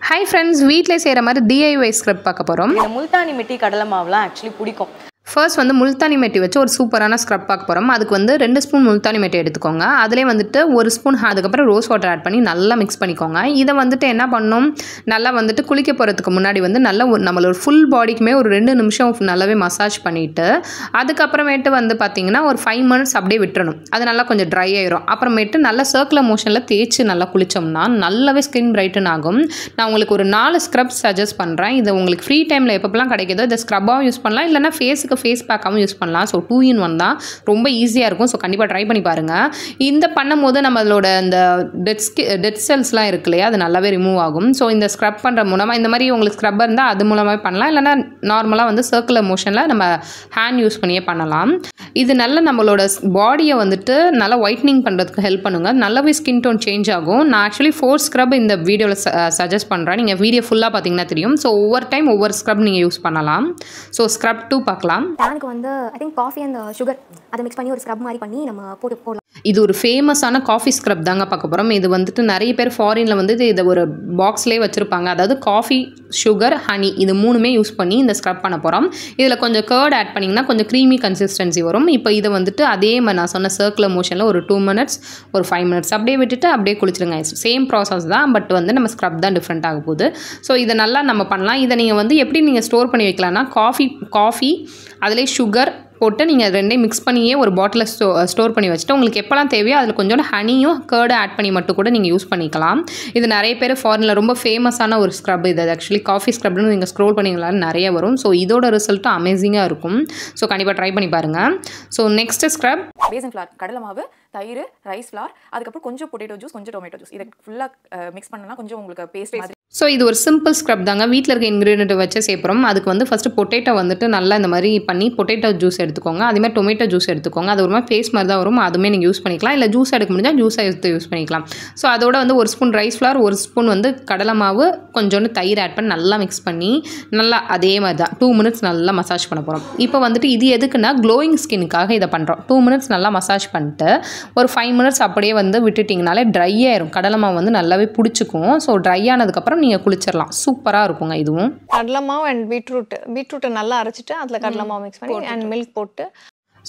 Hi friends, வீட்ல செய்யற மாதிரி DIY ஸ்க்ரப் பார்க்க போறோம். இந்த முல்தானி மிட்டி கடலை மாவுலாம் एक्चुअली பிடிக்கும். ஃபர்ஸ்ட் வந்து முல்தானி மெட்டி வச்சு ஒரு சூப்பரான ஸ்க்ரப் பார்க்க போகிறோம். அதுக்கு வந்து 2 ஸ்பூன் முல்தானி மெட்டி எடுத்துக்கோங்க. அதிலே வந்துட்டு 1 ஸ்பூன் அதுக்கப்புறம் ரோஸ் வாட்டர் ஆட் பண்ணி நல்லா மிக்ஸ் பண்ணிக்கோங்க. இதை வந்துட்டு என்ன பண்ணணும், நல்லா வந்துட்டு குளிக்க போகிறதுக்கு முன்னாடி வந்து நல்லா நம்மளோட ஃபுல் பாடிக்குமே ஒரு 2 நிமிஷம் நல்லாவே மசாஜ் பண்ணிவிட்டு அதுக்கப்புறமேட்டு வந்து பார்த்திங்கன்னா ஒரு 5 மினிட்ஸ் அப்படியே விட்டுறணும். அது நல்லா கொஞ்சம் ட்ரை ஆயிரும். அப்புறமேட்டு நல்லா சர்க்குலர் மோஷனில் தேய்ச்சி நல்லா குளித்தோம்னா நல்லாவே ஸ்கின் பிரைட்டன் ஆகும். நான் உங்களுக்கு ஒரு 4 ஸ்க்ரப் சஜஸ்ட் பண்ணுறேன். இது உங்களுக்கு ஃப்ரீ டைமில் எப்பப்பெல்லாம் கிடைக்குதோ இந்த ஸ்க்ரப்பாகவும் யூஸ் பண்ணலாம், இல்லைனா ஃபேஸ் பேக்காகவும் யூஸ் பண்ணலாம். ஸோ 2 in 1 தான், ரொம்ப ஈஸியாக இருக்கும். ஸோ கண்டிப்பாக ட்ரை பண்ணி பாருங்கள். இந்த பண்ணும்போது நம்மளோட இந்த டெட் செல்ஸ்லாம் இருக்கு இல்லையா, அது நல்லாவே ரிமூவ் ஆகும். ஸோ இந்த ஸ்க்ரப் பண்ணுற மூலமாக இந்த மாதிரி உங்களுக்கு ஸ்க்ரப்பர் இருந்தால் அது மூலமாக பண்ணலாம், இல்லைனா நார்மலாக வந்து சர்க்குலர் மோஷனில் நம்ம ஹேண்ட் யூஸ் பண்ணியே பண்ணலாம். இது நல்ல நம்மளோட பாடியை வந்துட்டு நல்லா ஒயிட்னிங் பண்ணுறதுக்கு ஹெல்ப் பண்ணுங்க. நல்லாவே ஸ்கின் டோன் சேஞ்ச் ஆகும். நான் ஆக்சுவலி 4 ஸ்க்ரப் இந்த வீடியோவில் சஜஸ்ட் பண்ணுறேன். நீங்கள் வீடியோ ஃபுல்லாக பார்த்தீங்கன்னா தெரியும். ஸோ ஒவ்வொரு டைம் ஒவ்வொரு ஸ்க்ரப் நீங்கள் யூஸ் பண்ணலாம். ஸோ ஸ்க்ரப் 2 பார்க்கலாம். எனக்கு வந்து I think coffee and sugar அதை மிக்ஸ் பண்ணி ஒரு ஸ்க்ரப் மாதிரி பண்ணி நம்ம போடலாம். இது ஒரு ஃபேமஸான காஃபி ஸ்க்ரப் தாங்க பார்க்க போகிறோம். இது வந்துட்டு நிறைய பேர் ஃபாரினில் வந்து இதை ஒரு பாக்ஸ்லேயே வச்சுருப்பாங்க. அதாவது காஃபி, சுகர், ஹனி இது 3மே யூஸ் பண்ணி இந்த ஸ்க்ரப் பண்ண போகிறோம். இதில் கொஞ்சம் கர்ட் ஆட் பண்ணிங்கன்னா கொஞ்சம் க்ரீமி கன்சிஸ்டன்சி வரும். இப்போ இதை வந்துட்டு அதே மாதிரி நான் சொன்ன சர்க்குலர் மோஷனில் ஒரு 2 மினிட்ஸ் ஒரு 5 மினிட்ஸ் அப்படியே விட்டுட்டு அப்படியே குளிச்சிடுங்க. சேம் ப்ராசஸ் தான், பட் வந்து நம்ம ஸ்க்ரப் தான் டிஃப்ரெண்ட் ஆக போகுது. ஸோ இதை நல்லா நம்ம பண்ணலாம். இதை நீங்கள் வந்து எப்படி நீங்கள் ஸ்டோர் பண்ணி வைக்கலாம்னா காஃபி அதிலே சுகர் போட்டு நீங்கள் 2 மிக்ஸ் பண்ணியே ஒரு பாட்டிலில் ஸ்டோர் பண்ணி வச்சுட்டு உங்களுக்கு எப்போலாம் தேவையோ அதில் கொஞ்சோண்டு ஹனியும் கர்டும் ஆட் பண்ணி மட்டும் கூட நீங்கள் யூஸ் பண்ணிக்கலாம். இது நிறைய பேர் ஃபாரினில் ரொம்ப ஃபேமஸான ஒரு ஸ்க்ரப். இது ஆக்சுவலி காஃபி ஸ்க்ரப்னு நீங்கள் ஸ்க்ரோல் பண்ணிங்களாலும் நிறைய வரும். ஸோ இதோட ரிசல்ட்டும் அமேசிங்காக இருக்கும். ஸோ கண்டிப்பாக ட்ரை பண்ணி பாருங்கள். So next scrub besan flour, கடலை மாவு, தயிர், ரைஸ் ஃப்ளார், அதுக்கப்புறம் கொஞ்சம் பொட்டேட்டோ ஜூஸ், கொஞ்சம் டொமேட்டோ ஜூஸ், இதை ஃபுல்லாக மிக்ஸ் பண்ணனா கொஞ்சம் உங்களுக்கு பேஸ்ட் மாதிரி. ஸோ இது ஒரு சிம்பிள் ஸ்க்ரப் தாங்க. வீட்டில் இருக்க இன்க்ரீடியன்ட் வச்சு சேர்ப்புறோம். அதுக்கு வந்து ஃபஸ்ட்டு பொட்டேட்டோ வந்துட்டு நல்லா இந்த மாதிரி பண்ணி பொட்டேட்டோ ஜூஸ் எடுத்துக்கோங்க. அதேமாதிரி டொமேட்டோ ஜூஸ் எடுத்துக்கோங்க. அது ஒரு மாதிரி பேஸ்ட் மாதிரி தான் வரும். அதுவுமே நீங்கள் யூஸ் பண்ணிக்கலாம், இல்லை ஜூஸ் எடுக்க முடிஞ்சால் ஜூஸை எடுத்து யூஸ் பண்ணிக்கலாம். ஸோ அதோட வந்து 1 ஸ்பூன் ரைஸ் ஃப்ளார், 1 ஸ்பூன் வந்து கடலை மாவு, கொஞ்சோண்டு தயிர் ஆட் பண்ணி நல்லா மிக்ஸ் பண்ணி நல்லா அதே மாதிரி தான் 2 மினிட்ஸ் நல்லா மசாஜ் பண்ண போகிறோம். இப்போ வந்துட்டு இது எதுக்குன்னா க்ளோயிங் ஸ்கின்னுக்காக இதை பண்ணுறோம். 2 மினிட்ஸ் நல்லா மசாஜ் பண்ணிட்டு ஒரு 5 மினிட்ஸ் அப்படியே வந்து விட்டுட்டிங்கனாலே ட்ரை ஆயிரும். கடலை மாவு வந்து நல்லாவே பிடிச்சிக்கும். ஸோ ட்ரை ஆனதுக்கப்புறம் நீங்கள் குளிச்சிடலாம். சூப்பராக இருக்குங்க. இதுவும் கடலை மாவு அண்ட் பீட்ரூட்டை நல்லா அரைச்சிட்டு அதில் கடலை மாவு மிக்ஸ் பண்ணி அண்ட் மில்க் போட்டு.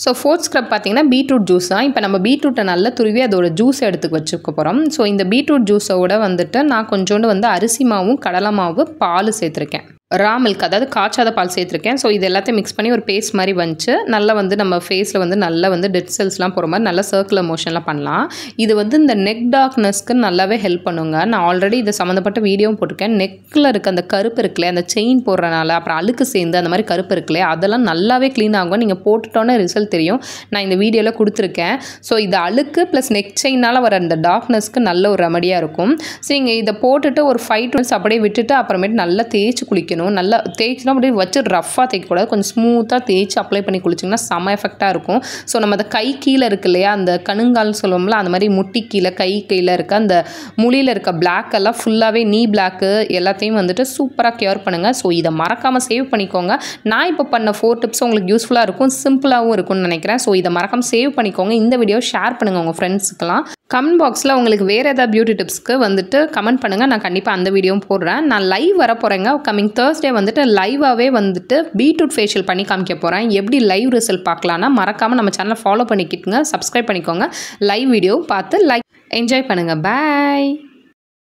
ஸோ 4th ஸ்க்ரப் பார்த்தீங்கன்னா பீட்ரூட் ஜூஸ் தான். இப்போ நம்ம பீட்ரூட்டை நல்லா துருவி அதோட ஜூஸ் எடுத்து வச்சுக்க போகிறோம். ஸோ இந்த பீட்ரூட் ஜூஸோட வந்துட்டு நான் கொஞ்சோண்டு வந்து அரிசி மாவும் கடலை மாவு பால் சேர்த்துருக்கேன். ரா மில்க், அதாவது காய்ச்சாத பால் சேர்த்துருக்கேன். ஸோ இது எல்லாத்தையும் மிக்ஸ் பண்ணி ஒரு பேஸ்ட் மாதிரி வந்துச்சு. நல்லா வந்து நம்ம ஃபேஸில் வந்து நல்லா வந்து டெட் செல்ஸ்லாம் போகிற மாதிரி நல்லா சர்க்குலர் மோஷன்லாம் பண்ணலாம். இது வந்து இந்த நெக் டார்க்னஸ்க்கு நல்லாவே ஹெல்ப் பண்ணுங்க. நான் ஆல்ரெடி இது சம்மந்தப்பட்ட வீடியோவும் போட்டிருக்கேன். நெக்கில் இருக்க அந்த கருப்பு இருக்குல்லையே, அந்த செயின் போடுறனால அப்புறம் அழுக்கு சேர்ந்து அந்த மாதிரி கருப்பு இருக்குல்லையே, அதெல்லாம் நல்லாவே க்ளீன் ஆகும். நீங்கள் போட்டுட்டோன்னே ரிசல்ட் தெரியும். நான் இந்த வீடியோவில் கொடுத்துருக்கேன். ஸோ இது அழுக்கு ப்ளஸ் நெக் செயினால் வர அந்த டார்க்னஸ்க்கு நல்ல ஒரு ரெமடியாக இருக்கும். ஸோ நீங்கள் இதை போட்டுட்டு ஒரு 5 மினிட்ஸ் அப்படியே விட்டுட்டு அப்புறமேட்டு நல்லா தேய்ச்சி குளிக்கணும். நல்லா தேய்ச்சினா அப்படியே வச்சு ரஃப்பாக தேய்க்கக்கூடாது. கொஞ்சம் ஸ்மூத்தாக தேய்ச்சி அப்ளை பண்ணி குளிச்சிங்கன்னா செம்ம எஃபெக்டாக இருக்கும். ஸோ நம்ம அந்த கை கீழே இருக்கு இல்லையா, அந்த கணுங்கால்னு சொல்லுவோம்ல, அந்த மாதிரி முட்டி கீழே கை கீழே இருக்க அந்த முழியில் இருக்க பிளாக் எல்லாம் ஃபுல்லாகவே நீ பிளாக்கு எல்லாத்தையும் வந்துட்டு சூப்பராக கியூர் பண்ணுங்கள். ஸோ இதை மறக்காமல் சேவ் பண்ணிக்கோங்க. நான் இப்போ பண்ண 4 டிப்ஸ் உங்களுக்கு யூஸ்ஃபுல்லாக இருக்கும், சிம்பிளாகவும் இருக்கும்னு நினைக்கிறேன். ஸோ இதை மறக்காமல் சேவ் பண்ணிக்கோங்க. இந்த வீடியோ ஷேர் பண்ணுங்கள் உங்கள் ஃப்ரெண்ட்ஸுக்கெல்லாம். கமெண்ட் பாக்ஸில் உங்களுக்கு வேறு ஏதாவது பியூட்டி டிப்ஸ்க்கு வந்துட்டு கமெண்ட் பண்ணுங்கள். நான் கண்டிப்பாக அந்த வீடியோவும் போடுறேன். நான் லைவ் வர போகிறேங்க. கம்மிங் Thursday வந்துட்டு லைவாகவே வந்துட்டு பீட்ரூட் ஃபேஷியல் பண்ணி காமிக்க போகிறேன். எப்படி லைவ் ரிசல்ட் பார்க்கலான்னா மறக்காமல் நம்ம சேனலை ஃபாலோ பண்ணிக்கிட்டுங்க, சப்ஸ்கிரைப் பண்ணிக்கோங்க. லைவ் வீடியோ பார்த்து என்ஜாய் பண்ணுங்கள். பாய்.